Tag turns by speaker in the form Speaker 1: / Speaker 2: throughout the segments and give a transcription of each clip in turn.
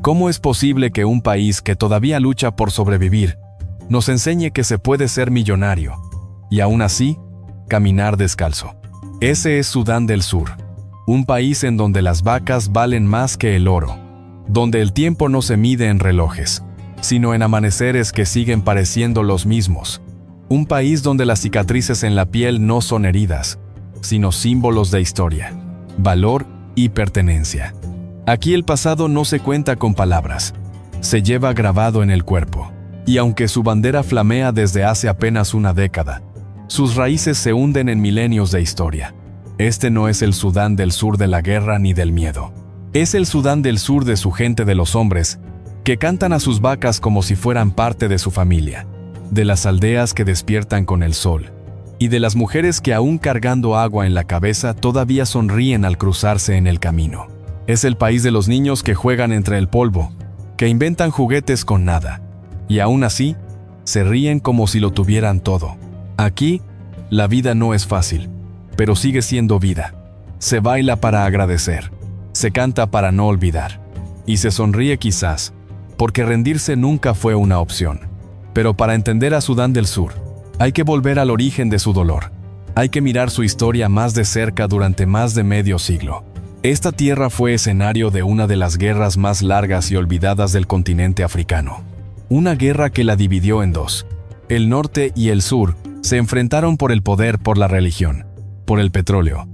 Speaker 1: ¿Cómo es posible que un país que todavía lucha por sobrevivir nos enseñe que se puede ser millonario y aún así caminar descalzo? Ese es Sudán del Sur, un país en donde las vacas valen más que el oro, donde el tiempo no se mide en relojes, sino en amaneceres que siguen pareciendo los mismos. Un país donde las cicatrices en la piel no son heridas, sino símbolos de historia, valor y pertenencia. Aquí el pasado no se cuenta con palabras, se lleva grabado en el cuerpo. Y aunque su bandera flamea desde hace apenas una década, sus raíces se hunden en milenios de historia. Este no es el Sudán del Sur de la guerra ni del miedo. Es el Sudán del Sur de su gente, de los hombres que cantan a sus vacas como si fueran parte de su familia, de las aldeas que despiertan con el sol, y de las mujeres que aún cargando agua en la cabeza todavía sonríen al cruzarse en el camino. Es el país de los niños que juegan entre el polvo, que inventan juguetes con nada, y aún así se ríen como si lo tuvieran todo. Aquí, la vida no es fácil, pero sigue siendo vida. Se baila para agradecer, se canta para no olvidar, y se sonríe quizás, porque rendirse nunca fue una opción. Pero para entender a Sudán del Sur, hay que volver al origen de su dolor. Hay que mirar su historia más de cerca durante más de medio siglo. Esta tierra fue escenario de una de las guerras más largas y olvidadas del continente africano. Una guerra que la dividió en dos. El norte y el sur se enfrentaron por el poder, por la religión, por el petróleo.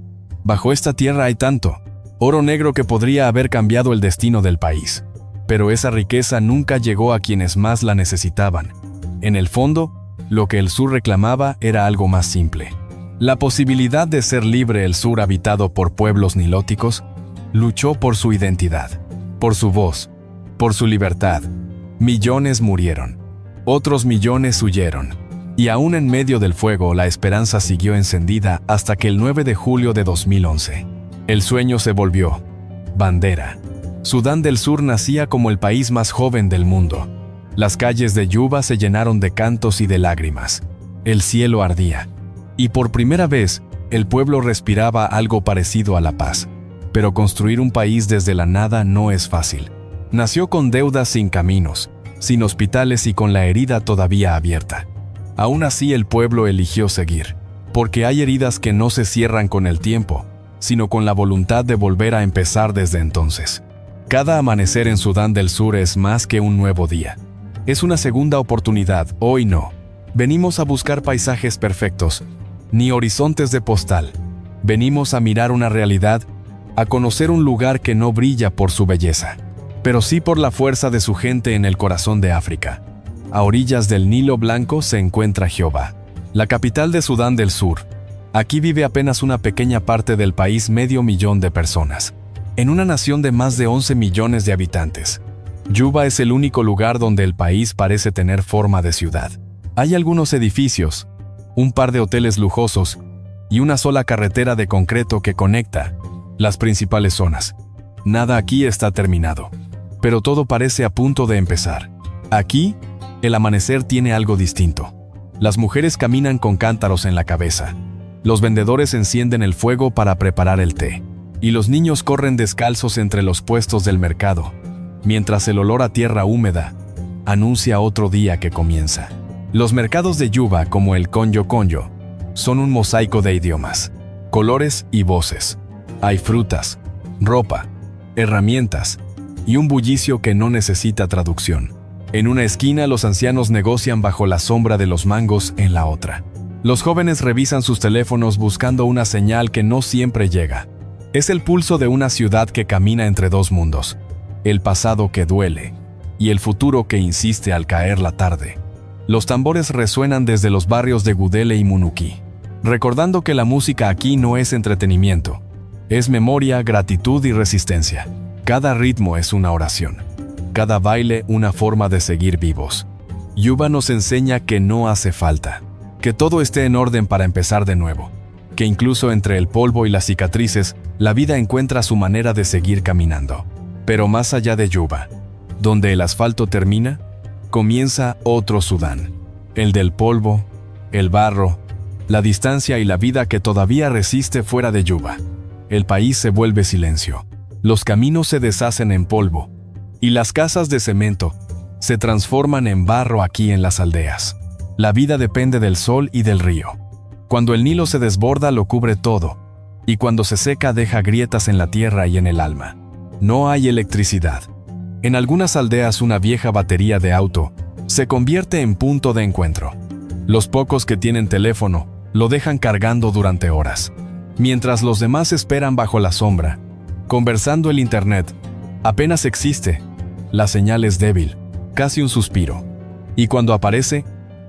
Speaker 1: Bajo esta tierra hay tanto oro negro que podría haber cambiado el destino del país. Pero esa riqueza nunca llegó a quienes más la necesitaban. En el fondo, lo que el sur reclamaba era algo más simple. La posibilidad de ser libre. El sur, habitado por pueblos nilóticos, luchó por su identidad, por su voz, por su libertad. Millones murieron, otros millones huyeron, y aún en medio del fuego la esperanza siguió encendida hasta que el 9 de julio de 2011, el sueño se volvió bandera. Sudán del Sur nacía como el país más joven del mundo. Las calles de Juba se llenaron de cantos y de lágrimas. El cielo ardía. Y por primera vez, el pueblo respiraba algo parecido a la paz. Pero construir un país desde la nada no es fácil. Nació con deudas, sin caminos, sin hospitales y con la herida todavía abierta. Aún así el pueblo eligió seguir, porque hay heridas que no se cierran con el tiempo, sino con la voluntad de volver a empezar desde entonces. Cada amanecer en Sudán del Sur es más que un nuevo día. Es una segunda oportunidad. Hoy no venimos a buscar paisajes perfectos, ni horizontes de postal. Venimos a mirar una realidad, a conocer un lugar que no brilla por su belleza, pero sí por la fuerza de su gente en el corazón de África. A orillas del Nilo Blanco se encuentra Juba, la capital de Sudán del Sur. Aquí vive apenas una pequeña parte del país, 500,000 de personas, en una nación de más de 11 millones de habitantes. Juba es el único lugar donde el país parece tener forma de ciudad. Hay algunos edificios, un par de hoteles lujosos y una sola carretera de concreto que conecta las principales zonas. Nada aquí está terminado, pero todo parece a punto de empezar. Aquí, el amanecer tiene algo distinto. Las mujeres caminan con cántaros en la cabeza. Los vendedores encienden el fuego para preparar el té. Y los niños corren descalzos entre los puestos del mercado, mientras el olor a tierra húmeda anuncia otro día que comienza. Los mercados de Juba, como el Konyo Konyo, son un mosaico de idiomas, colores y voces. Hay frutas, ropa, herramientas y un bullicio que no necesita traducción. En una esquina los ancianos negocian bajo la sombra de los mangos, en la otra. Los jóvenes revisan sus teléfonos buscando una señal que no siempre llega. Es el pulso de una ciudad que camina entre dos mundos, el pasado que duele y el futuro que insiste al caer la tarde. Los tambores resuenan desde los barrios de Gudele y Munuki, recordando que la música aquí no es entretenimiento, es memoria, gratitud y resistencia. Cada ritmo es una oración, cada baile una forma de seguir vivos. Juba nos enseña que no hace falta, que todo esté en orden para empezar de nuevo, que incluso entre el polvo y las cicatrices, la vida encuentra su manera de seguir caminando. Pero más allá de Juba, donde el asfalto termina, comienza otro Sudán, el del polvo, el barro, la distancia y la vida que todavía resiste fuera de Juba. El país se vuelve silencio. Los caminos se deshacen en polvo, Y las casas de cemento se transforman en barro aquí en las aldeas. La vida depende del sol y del río. Cuando el Nilo se desborda lo cubre todo, y cuando se seca deja grietas en la tierra y en el alma. No hay electricidad. En algunas aldeas una vieja batería de auto se convierte en punto de encuentro. Los pocos que tienen teléfono lo dejan cargando durante horas, mientras los demás esperan bajo la sombra. Conversando el internet apenas existe. La señal es débil, casi un suspiro. Y cuando aparece,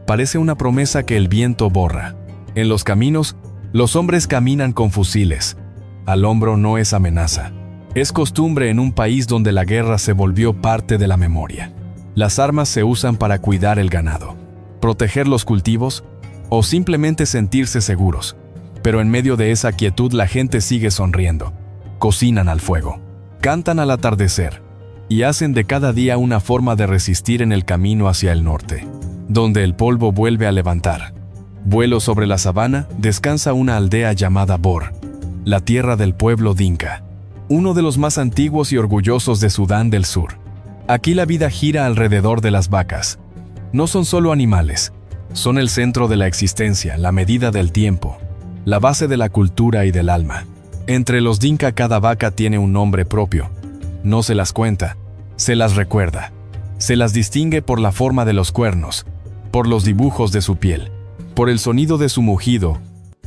Speaker 1: parece una promesa que el viento borra. En los caminos, los hombres caminan con fusiles. Al hombro no es amenaza. Es costumbre en un país donde la guerra se volvió parte de la memoria. Las armas se usan para cuidar el ganado, proteger los cultivos o simplemente sentirse seguros. Pero en medio de esa quietud la gente sigue sonriendo. Cocinan al fuego, cantan al atardecer y hacen de cada día una forma de resistir en el camino hacia el norte, donde el polvo vuelve a levantar. Vuelo sobre la sabana descansa una aldea llamada Bor, la tierra del pueblo dinka, uno de los más antiguos y orgullosos de Sudán del Sur. Aquí la vida gira alrededor de las vacas. No son solo animales, son el centro de la existencia, la medida del tiempo, la base de la cultura y del alma. Entre los dinka cada vaca tiene un nombre propio. No se las cuenta, se las recuerda. Se las distingue por la forma de los cuernos, por los dibujos de su piel, por el sonido de su mugido.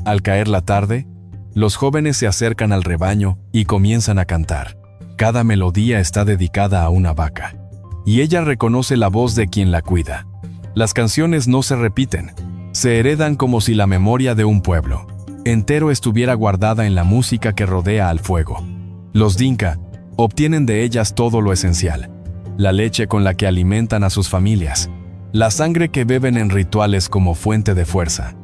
Speaker 1: Al caer la tarde, los jóvenes se acercan al rebaño y comienzan a cantar. Cada melodía está dedicada a una vaca, y ella reconoce la voz de quien la cuida. Las canciones no se repiten, se heredan como si la memoria de un pueblo entero estuviera guardada en la música que rodea al fuego. Los dinka obtienen de ellas todo lo esencial: la leche con la que alimentan a sus familias, la sangre que beben en rituales como fuente de fuerza,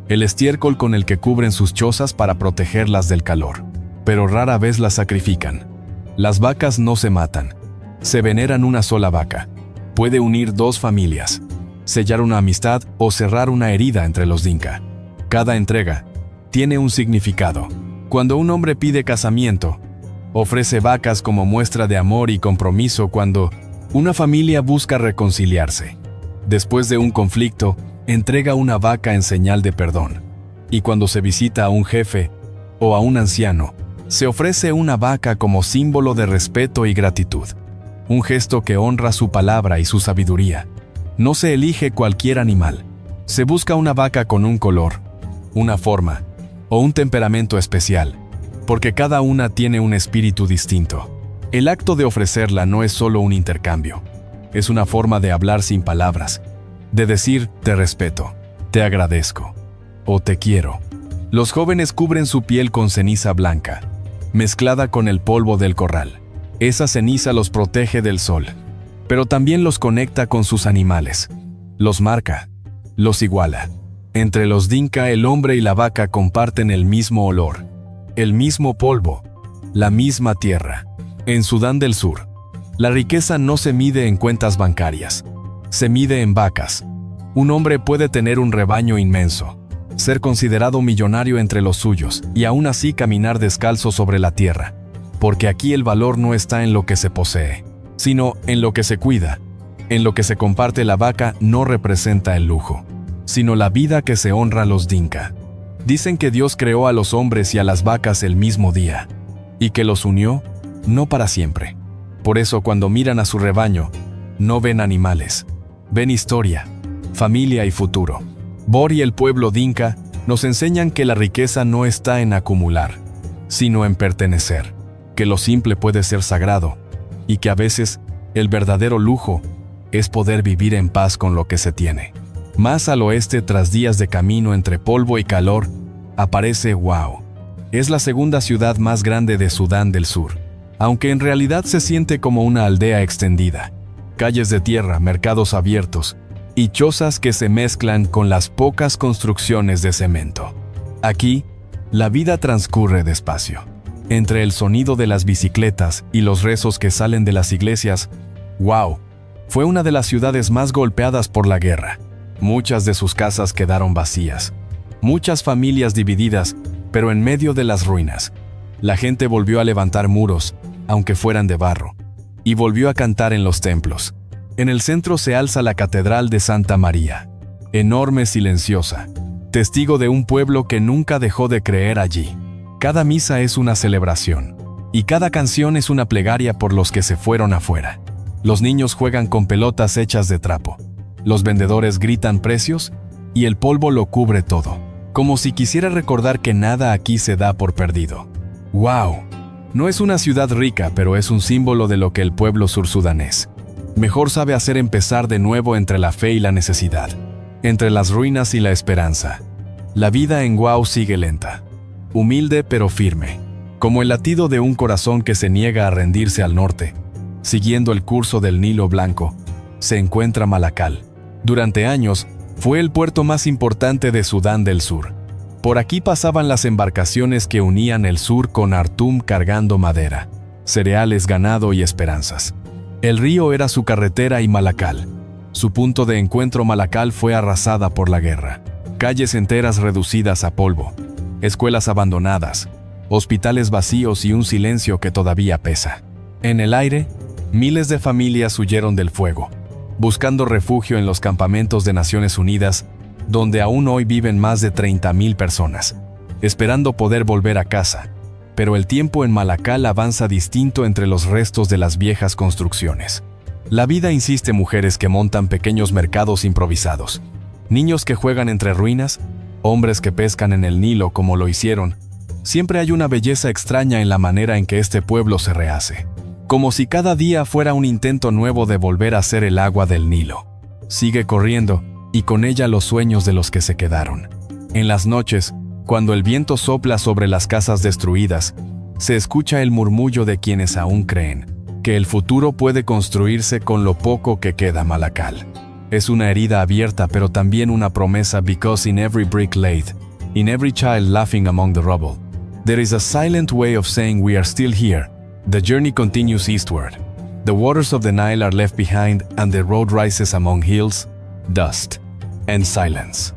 Speaker 1: el estiércol con el que cubren sus chozas para protegerlas del calor, pero rara vez las sacrifican. Las vacas no se matan, se veneran una sola vaca. Puede unir dos familias, sellar una amistad o cerrar una herida entre los dinka. Cada entrega tiene un significado. Cuando un hombre pide casamiento, ofrece vacas como muestra de amor y compromiso. Cuando una familia busca reconciliarse, después de un conflicto, entrega una vaca en señal de perdón. Y cuando se visita a un jefe o a un anciano, se ofrece una vaca como símbolo de respeto y gratitud. Un gesto que honra su palabra y su sabiduría. No se elige cualquier animal. Se busca una vaca con un color, una forma o un temperamento especial, porque cada una tiene un espíritu distinto. El acto de ofrecerla no es solo un intercambio. Es una forma de hablar sin palabras, de decir te respeto, te agradezco o te quiero. Los jóvenes cubren su piel con ceniza blanca, mezclada con el polvo del corral. Esa ceniza los protege del sol, pero también los conecta con sus animales. Los marca, los iguala. Entre los dinka el hombre y la vaca comparten el mismo olor, el mismo polvo, la misma tierra. En Sudán del Sur, la riqueza no se mide en cuentas bancarias, se mide en vacas. Un hombre puede tener un rebaño inmenso, ser considerado millonario entre los suyos y aún así caminar descalzo sobre la tierra, porque aquí el valor no está en lo que se posee, sino en lo que se cuida. En lo que se comparte. La vaca no representa el lujo, sino la vida que se honra a los dinka. Dicen que Dios creó a los hombres y a las vacas el mismo día, y que los unió, no para siempre. Por eso cuando miran a su rebaño, no ven animales, ven historia, familia y futuro. Bor y el pueblo dinka nos enseñan que la riqueza no está en acumular, sino en pertenecer, que lo simple puede ser sagrado, y que a veces el verdadero lujo es poder vivir en paz con lo que se tiene. Más al oeste, tras días de camino entre polvo y calor, aparece Wau. Es la segunda ciudad más grande de Sudán del Sur, aunque en realidad se siente como una aldea extendida. Calles de tierra, mercados abiertos y chozas que se mezclan con las pocas construcciones de cemento. Aquí, la vida transcurre despacio. Entre el sonido de las bicicletas y los rezos que salen de las iglesias, Wau fue una de las ciudades más golpeadas por la guerra. Muchas de sus casas quedaron vacías, muchas familias divididas, pero en medio de las ruinas, la gente volvió a levantar muros, aunque fueran de barro. y volvió a cantar en los templos. En el centro se alza la Catedral de Santa María, enorme, silenciosa, testigo de un pueblo que nunca dejó de creer allí. Cada misa es una celebración, y cada canción es una plegaria por los que se fueron afuera. Los niños juegan con pelotas hechas de trapo. Los vendedores gritan precios, y el polvo lo cubre todo, como si quisiera recordar que nada aquí se da por perdido. ¡Wow! No es una ciudad rica, pero es un símbolo de lo que el pueblo sursudanés mejor sabe hacer: empezar de nuevo entre la fe y la necesidad, entre las ruinas y la esperanza. La vida en Wau sigue lenta, humilde pero firme, como el latido de un corazón que se niega a rendirse al norte. Siguiendo el curso del Nilo Blanco, se encuentra Malakal. Durante años, fue el puerto más importante de Sudán del Sur. Por aquí pasaban las embarcaciones que unían el sur con Khartoum cargando madera, cereales, ganado y esperanzas. El río era su carretera y Malakal, su punto de encuentro. Malakal fue arrasada por la guerra. Calles enteras reducidas a polvo, escuelas abandonadas, hospitales vacíos y un silencio que todavía pesa. En el aire, miles de familias huyeron del fuego, buscando refugio en los campamentos de Naciones Unidas, donde aún hoy viven más de 30,000 personas, esperando poder volver a casa. Pero el tiempo en Malakal avanza distinto entre los restos de las viejas construcciones. La vida insiste: mujeres que montan pequeños mercados improvisados, niños que juegan entre ruinas, hombres que pescan en el Nilo como lo hicieron. Siempre hay una belleza extraña en la manera en que este pueblo se rehace, como si cada día fuera un intento nuevo de volver a ser el agua del Nilo. Sigue corriendo, y con ella los sueños de los que se quedaron. En las noches, cuando el viento sopla sobre las casas destruidas, se escucha el murmullo de quienes aún creen que el futuro puede construirse con lo poco que queda. Malakal es una herida abierta, pero también una promesa, because in every brick laid, in every child laughing among the rubble, there is a silent way of saying we are still here. The journey continues eastward. The waters of the Nile are left behind, and the road rises among hills, dust, and silence.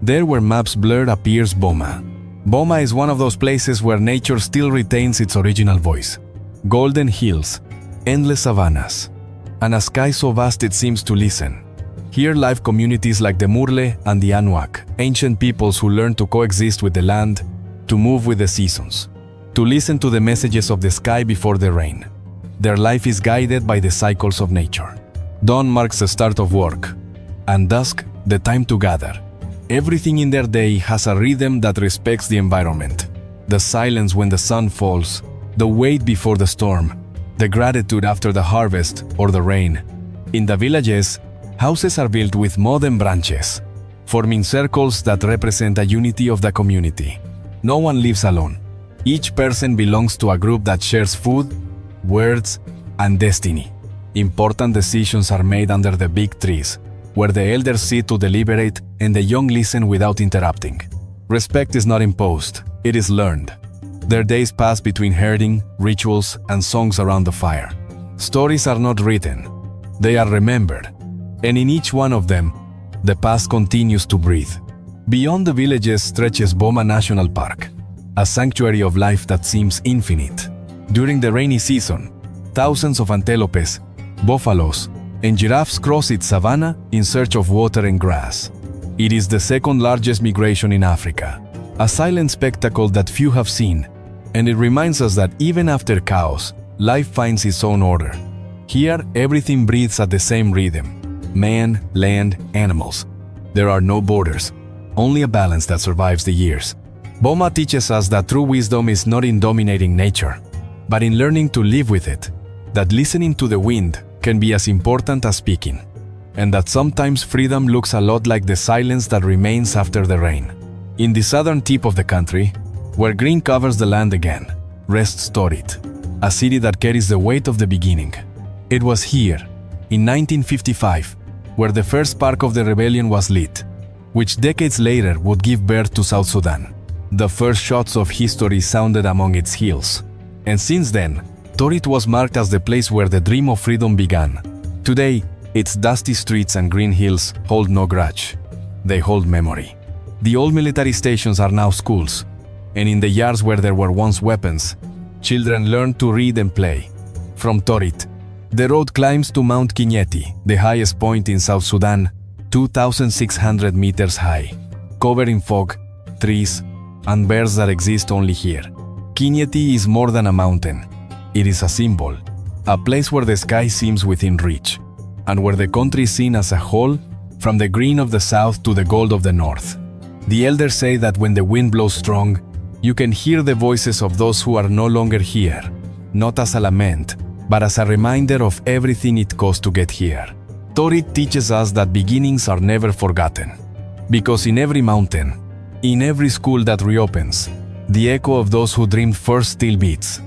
Speaker 1: There where maps blurred appears Boma. Boma is one of those places where nature still retains its original voice. Golden hills, endless savannas, and a sky so vast it seems to listen. Here live communities like the Murle and the Anuak, ancient peoples who learned to coexist with the land, to move with the seasons, to listen to the messages of the sky before the rain. Their life is guided by the cycles of nature. Dawn marks the start of work, and dusk, the time to gather. Everything in their day has a rhythm that respects the environment. The silence when the sun falls, the wait before the storm, the gratitude after the harvest or the rain. In the villages, houses are built with modern branches, forming circles that represent a unity of the community. No one lives alone. Each person belongs to a group that shares food, words, and destiny. Important decisions are made under the big trees, where the elders sit to deliberate and the young listen without interrupting. Respect is not imposed, it is learned. Their days pass between herding, rituals, and songs around the fire. Stories are not written, they are remembered, and in each one of them, the past continues to breathe. Beyond the villages stretches Boma National Park, a sanctuary of life that seems infinite. During the rainy season, thousands of antelopes, buffaloes, and giraffes cross its savanna in search of water and grass. It is the second largest migration in Africa, a silent spectacle that few have seen, and it reminds us that even after chaos, life finds its own order. Here, everything breathes at the same rhythm: man, land, animals. There are no borders, only a balance that survives the years. Boma teaches us that true wisdom is not in dominating nature, but in learning to live with it, that listening to the wind can be as important as speaking, and that sometimes freedom looks a lot like the silence that remains after the rain. In the southern tip of the country, where green covers the land again, rests Torit, a city that carries the weight of the beginning. It was here, in 1955, where the first spark of the rebellion was lit, which decades later would give birth to South Sudan. The first shots of history sounded among its hills, and since then, Torit was marked as the place where the dream of freedom began. Today, its dusty streets and green hills hold no grudge. They hold memory. The old military stations are now schools, and in the yards where there were once weapons, children learned to read and play. From Torit, The road climbs to Mount Kinyeti, the highest point in South Sudan, 2,600 meters high, covered in fog, trees, and birds that exist only here. Kinyeti is more than a mountain. It is a symbol, a place where the sky seems within reach, and where the country is seen as a whole, from the green of the south to the gold of the north. The elders say that when the wind blows strong, you can hear the voices of those who are no longer here, not as a lament, but as a reminder of everything it cost to get here. Torit teaches us that beginnings are never forgotten, because in every mountain, in every school that reopens, the echo of those who dreamed first still beats.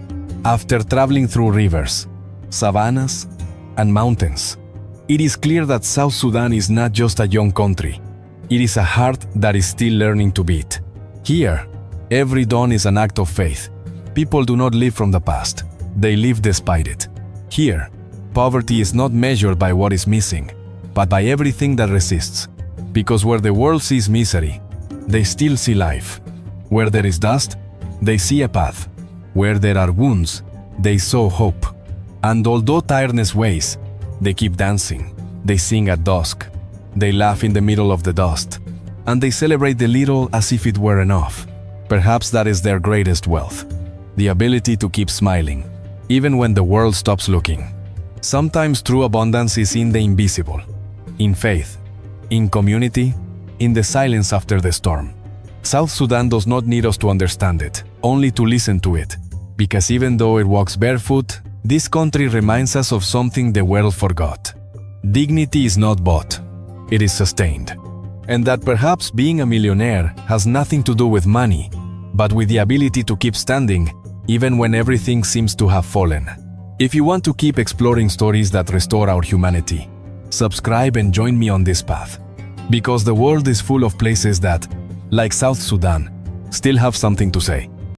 Speaker 1: After traveling through rivers, savannas, and mountains, it is clear that South Sudan is not just a young country. It is a heart that is still learning to beat. Here, every dawn is an act of faith. People do not live from the past. They live despite it. Here, poverty is not measured by what is missing, but by everything that resists. Because where the world sees misery, they still see life. Where there is dust, they see a path. Where there are wounds, they sow hope. And although tiredness weighs, they keep dancing. They sing at dusk. They laugh in the middle of the dust. And they celebrate the little as if it were enough. Perhaps that is their greatest wealth. The ability to keep smiling, even when the world stops looking. Sometimes true abundance is in the invisible, in faith, in community, in the silence after the storm. South Sudan does not need us to understand it, only to listen to it. Because even though it walks barefoot, this country reminds us of something the world forgot. Dignity is not bought, it is sustained. And that perhaps being a millionaire has nothing to do with money, but with the ability to keep standing, even when everything seems to have fallen. If you want to keep exploring stories that restore our humanity, subscribe and join me on this path. Because the world is full of places that, like South Sudan, still have something to say.